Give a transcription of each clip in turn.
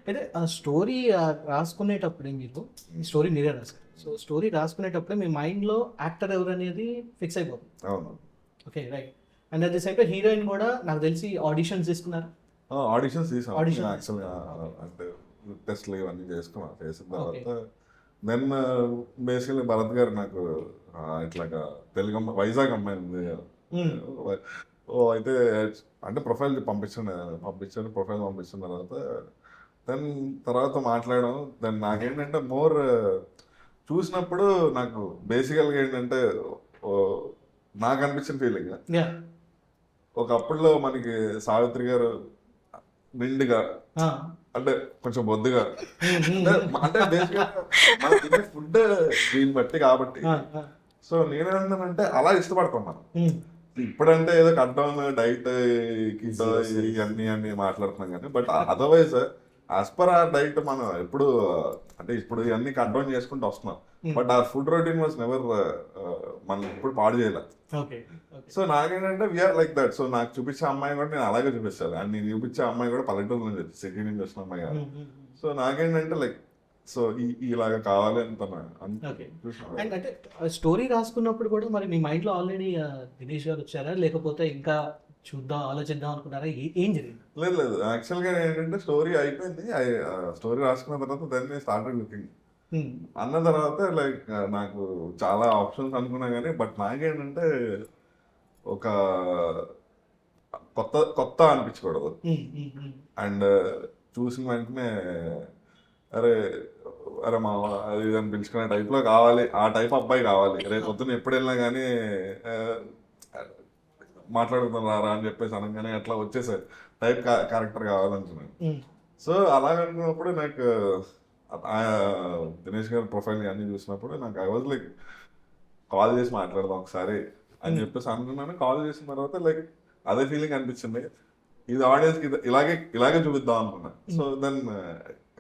అయితే ఆ స్టోరీ రాసుకునేటప్పుడే మీరు స్టోరీ మీరే రాశారు. సో స్టోరీ రాసుకునేటప్పుడే మీ మైండ్లో యాక్టర్ ఎవరు అనేది ఫిక్స్ అయిపోతుంది. అవును. Okay right. And at the same time heroine కూడా నాకు తెలిసి ఆడిషన్స్ తీసుకున్నారు. ఆడిషన్స్ తీసాం Auditions. యాక్చువల్గా, అంటే టెస్ట్లు ఇవన్నీ చేసుకున్నాం. చేసిన Okay. తర్వాత దెన్ బేసికలీ భరత్ గారు నాకు ఇట్లాగా తెలుగు అమ్మాయి, వైజాగ్ అమ్మాయి ఉంది. అయితే అంటే ప్రొఫైల్ పంపించాను ప్రొఫైల్ పంపించిన తర్వాత మాట్లాడడం. దెన్ నాకేంటంటే మోర్ చూసినప్పుడు నాకు బేసికల్గా ఏంటంటే ఓ, నాకు అనిపించిన ఫీలింగ్, యా. ఒకప్పుడులో మనకి సావిత్రి గారు నిండుగా, అంటే కొంచెం బొద్దుగా, అంటే బేసిక్గా మనం తినే ఫుడ్ దీన్ని బట్టి కాబట్టి. సో నేనేమంటానంటే అలా ఇష్టపడుతున్నాను. ఇప్పుడంటే ఏదో కట్ డౌన్ డైట్ కిటో ఇవన్నీ మాట్లాడుతున్నాం కానీ, బట్ అదర్వైజ్ యాజ్ పర్ ఆ డైట్ మనం ఎప్పుడు, అంటే ఇప్పుడు ఇవన్నీ కట్ డౌన్ చేసుకుంటూ వస్తున్నాం. బట్ ఆ ఫుడ్ రొటీన్ వాజ్ నెవర్ మనం ఇప్పుడు పాడు చేయలేదు. సో నాకేంటంటే వీఆర్ లైక్ దట్. సో నాకు చూపించే అమ్మాయి కూడా నేను అలాగే చూపిస్తాను. అండ్ నేను చూపించే అమ్మాయి కూడా పల్లెటూరు నుంచి సిటీ నుంచి వచ్చిన అమ్మాయి కాదు. సో నాకేంటంటే లైక్ సో ఇలాగా కావాలి ఓకే. అండ్ అంటే స్టోరీ రాసుకున్నప్పుడు కూడా మరి మీ మైండ్లో ఆల్రెడీ దినేష్ గారు వచ్చారా, లేకపోతే ఇంకా చూద్దాం ఆలోచిద్దాం అనుకున్నారా, ఏం జరిగింది? లేదు యాక్చువల్గా ఏంటంటే స్టోరీ అయిపోయింది. స్టోరీ రాసుకున్న తర్వాత దాన్ని స్టార్టెడ్ లుకింగ్ అన్న తర్వాత లైక్ నాకు చాలా ఆప్షన్స్ అనుకున్నా కానీ, బట్ నాకేంటంటే ఒక కొత్త అనిపించకూడదు. అండ్ చూసిన వెంటనే అరే అరే మా అది అని పిలుచుకునే టైప్లో కావాలి, ఆ టైప్ అబ్బాయి కావాలి. రేపు పొద్దున్న ఎప్పుడు వెళ్ళినా కానీ మాట్లాడుతున్నారా అని చెప్పేసి అనగానే అట్లా వచ్చేసే టైప్ క్యారెక్టర్ కావాలనుకున్నాను. సో అలాగనుకున్నప్పుడు నాకు దినేష్ గారి ప్రొఫైల్ అన్నీ చూసినప్పుడు నాకు ఐ వాజ్ లైక్ కాల్ చేసి మాట్లాడదాం ఒకసారి అని చెప్పేసి అనుకున్నాను. కాల్ చేసిన తర్వాత లైక్ అదే ఫీలింగ్ అనిపించింది, ఇది ఆడియన్స్కి ఇలాగే చూపిద్దాం అనుకున్నా. సో దెన్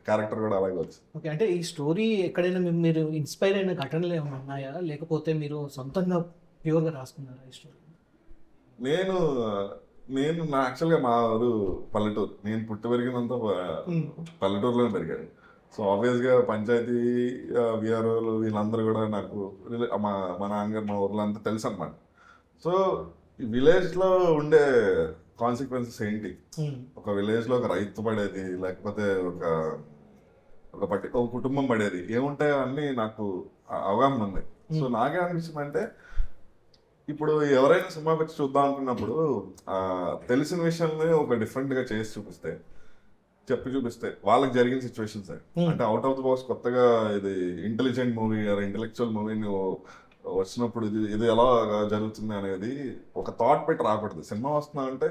క్యారెక్టర్ కూడా అలాగే వచ్చింది. ఓకే. అంటే ఈ స్టోరీ ఎక్కడైనా మీరు ఇన్స్పైర్ అయిన ఘటనలు ఏమైనా ఉన్నాయా, లేకపోతే మీరు సొంతంగా ప్యూర్గా రాసుకున్నారా ఈ స్టోరీ? నేను యాక్చువల్గా మా ఊరు పల్లెటూరు. నేను పుట్టి పెరిగినంత పల్లెటూరులోనే పెరిగాను. సో ఆబ్వియస్గా పంచాయతీ విఆర్ఓలు వీళ్ళందరూ కూడా నాకు మా నాన్నగారు మా ఊర్లో అంతా తెలుసు అనమాట. సో ఈ విలేజ్లో ఉండే కాన్సిక్వెన్సెస్ ఏంటి, ఒక విలేజ్లో ఒక రైతు పడేది, లేకపోతే ఒక కుటుంబం పడేది ఏముంటాయో అన్నీ నాకు అవగాహన ఉంది. సో నాకేమనిపిస్తుందంటే ఇప్పుడు ఎవరైనా సినిమాకి వచ్చి చూద్దాం అనుకున్నప్పుడు తెలిసిన విషయాన్ని ఒక డిఫరెంట్గా చేసి చూపిస్తే వాళ్ళకి జరిగిన సిచ్యువేషన్స్ అంటే అవుట్ ఆఫ్ ద బాక్స్ కొత్తగా ఇది ఇంటెలిజెంట్ మూవీ ఇంటెలెక్చువల్ మూవీ వచ్చినప్పుడు ఇది ఎలా జరుగుతుంది అనేది ఒక థాట్ పెట్టి రాకూడదు. సినిమా వస్తుందంటే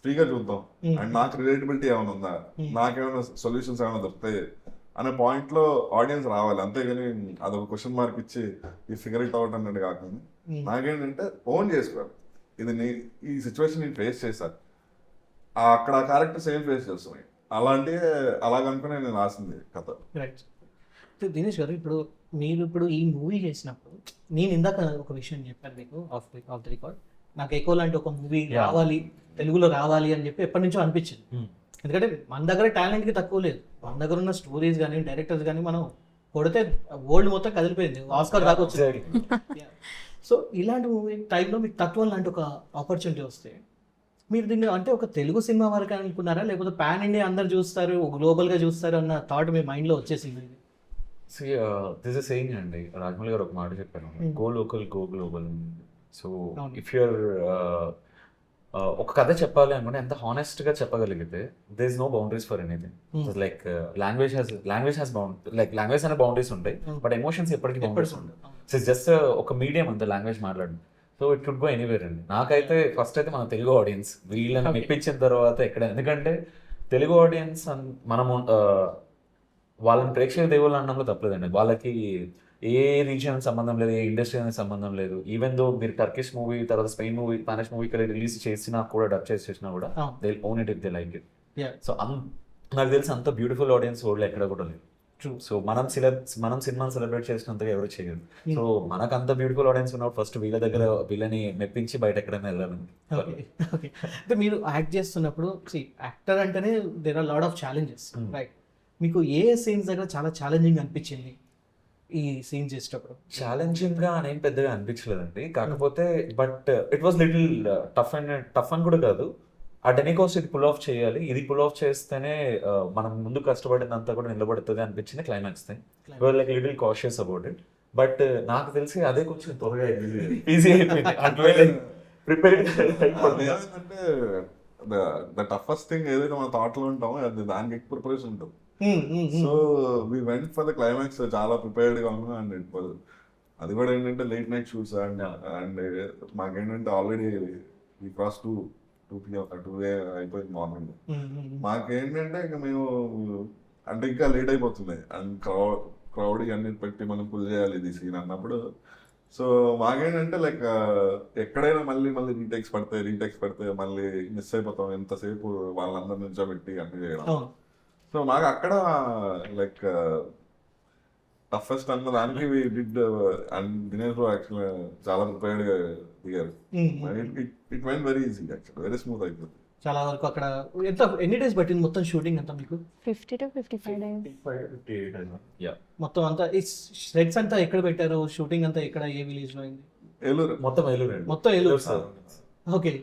ఫ్రీగా చూద్దాం, అండ్ నాకు రిలేటబిలిటీ ఏమైనా ఉందా, నాకేమైనా సొల్యూషన్స్ ఏమైనా దొరుకుతాయి అనే పాయింట్లో ఆడియన్స్ రావాలి. అంతేగాని అదొక క్వశ్చన్ మార్క్ ఇచ్చి ఈ ఫిగర్ ఇట్ అవుట్ అన్నట్టు కాకుండా నాకేంటంటే ఓన్ చేసుకోవాలి. ఇది ఈ సిచ్యువేషన్ నేను ఫేస్ చేశాను, అక్కడ ఆ క్యారెక్టర్ సేమ్ ఫేస్ చేస్తున్నాయి, అలాగనుకునే నేను రాసింది కథ. రైట్. దినేష్ గారు, మీరు ఈ మూవీ చేసినప్పుడు నేను ఇందాక ఒక విషయం చెప్పాను మీకు ఆఫ్ ది రికార్డ్, నాకు ఎకో లాంటి ఒక మూవీ రావాలి, తెలుగులో రావాలి అని చెప్పి ఎప్పటి నుంచో అనిపించింది. ఎందుకంటే మన దగ్గర టాలెంట్కి తక్కువ లేదు, మన దగ్గర ఉన్న స్టోరీస్ కానీ డైరెక్టర్స్ కానీ మనం కొడితే వరల్డ్ మొత్తం కదిలిపోయింది, ఆస్కార్ దాకా వచ్చింది. సో ఇలాంటి మూవీ టైంలో మీకు తత్వం లాంటి ఒక ఆపర్చునిటీ వస్తే మీరు దీన్ని అంటే ఒక తెలుగు సినిమా వరకు అనుకున్నారా, లేకపోతే పాన్ ఇండియా అందరు చూస్తారు, గ్లోబల్గా చూస్తారు అన్న థాట్ మీ మైండ్లో వచ్చేసింది? దిస్ ఇస్ సేయింగ్ అండి, రాజమౌళి గారు ఒక మాట చెప్పారు, go local go global. So if you're ఒక కథ చెప్పాలి అనుకుంటే ఎంత హానెస్ట్గా చెప్పగలిగితే there is no boundaries for anything. Like language has language అనే బౌండరీస్ ఉంటాయి, బట్ ఎమోషన్స్ ఎప్పటికీ బౌండరీస్ ఉంటాయి. సో జస్ట్ ఒక మీడియం అంత లాంగ్వేజ్ మాట్లాడడం. So it could go anywhere అండి. నాకైతే ఫస్ట్ అయితే మన తెలుగు ఆడియన్స్ వీళ్ళని మెప్పించిన తర్వాత ఎక్కడ, ఎందుకంటే తెలుగు ఆడియన్స్ మనము వాళ్ళని ప్రేక్షక దేవుళ్ళు అనడంలో తప్పలేదండి. వాళ్ళకి ఏ రీజియన్ సంబంధం లేదు, ఏ ఇండస్ట్రీ అనేది సంబంధం లేదు. ఈవెన్ దో మీరు టర్కిష్ మూవీ తర్వాత స్పెయిన్ మూవీ స్పానిష్ మూవీ ఇక్కడ రిలీజ్ చేసినా కూడా డబ్ చేసినా కూడా they own it if they like it. So నాకు తెలిసి అంత బ్యూటిఫుల్ ఆడియన్స్ వరల్డ్ ఎక్కడ కూడా లేదు. True. సో మనం సినిమాని సెలబ్రేట్ చేసినంతగా ఎవరు చేయరు. సో మనకు అంత బ్యూటిఫుల్ ఆడియన్స్ ఉన్నప్పుడు ఫస్ట్ వీళ్ళని మెప్పించి బయట ఎక్కడైనా వెళ్ళాలని. ఓకే ఓకే అంటే మీరు యాక్ట్ చేస్తున్నప్పుడు యాక్టర్ అంటేనే there are lot of challenges right. మీకు ఏ సీన్స్ దగ్గర చాలా ఛాలెంజింగ్ అనిపించింది ఈ సీన్ చేసేటప్పుడు? ఛాలెంజింగ్ గా అనేం పెద్దగా అనిపించలేదండి, కాకపోతే but it was little tough అని కూడా కాదు. ఆ డెనికోస్ ఇది పుల్ ఆఫ్ చేయాలి, ఇది పుల్ ఆఫ్ చేస్తేనే మనం ముందు కష్టపడిందంతా కూడా నిలబడుతుంది అనిపించింది climax thing. Like little cautious about it. But నాకు తెలిసి అదే కొంచెం త్వరగా ఈజీ అయిపోయింది అంటే ప్రిపేర్డ్. అంటే ద టఫెస్ట్ థింగ్ ఏదైతే మన థాట్ లో ఉంటామో అది దానికి ఎక్కువ ప్రిపరేషన్ ఉంటుంది. So we went for the climax చాలా ప్రిపేర్డ్ గా ఉన్నాం. అండ్ అది కూడా ఏంటంటే లేట్ నైట్ షూట్స్ అండ్ మాకేంటంటే ఆల్రెడీ వి క్రాస్ 2 అయిపోయింది మార్నింగ్. మాకేంటంటే ఇంకా మేము అంటే ఇంకా లేట్ అయిపోతుంది అండ్ క్రౌడ్ అన్ని పెట్టి మనం పుల్ చేయాలి ఇది సీన్ అన్నప్పుడు. సో మాకేంటంటే లైక్ ఎక్కడైనా మళ్ళీ రీటేక్స్ పడితే మళ్ళీ మిస్ అయిపోతాం. ఎంతసేపు వాళ్ళందరి నుంచో పెట్టి అన్ని చేయడం. సో మాకు అక్కడ లైక్ టఫెస్ట్ అన్న దానికి అండ్ దినేష్ బ్రో యాక్చువల్గా చాలా ప్రిపేర్డ్ గా దిగారు. It went very easy actual, very smooth అయిపోతుంది. చాలా వరకు అక్కడ ఎన్ని డేస్ పట్టింది మొత్తం షూటింగ్ అంతా మీకు? 50 to 55 days. మొత్తం అంతా ఈ సెట్స్ అంతా ఎక్కడ పెట్టారు? షూటింగ్ అంతా ఎక్కడ, ఏ విలేజ్ లో అయింది? ఏలూరు. మొత్తం ఏలూరు. మొత్తం ఏలూరు. ఓకే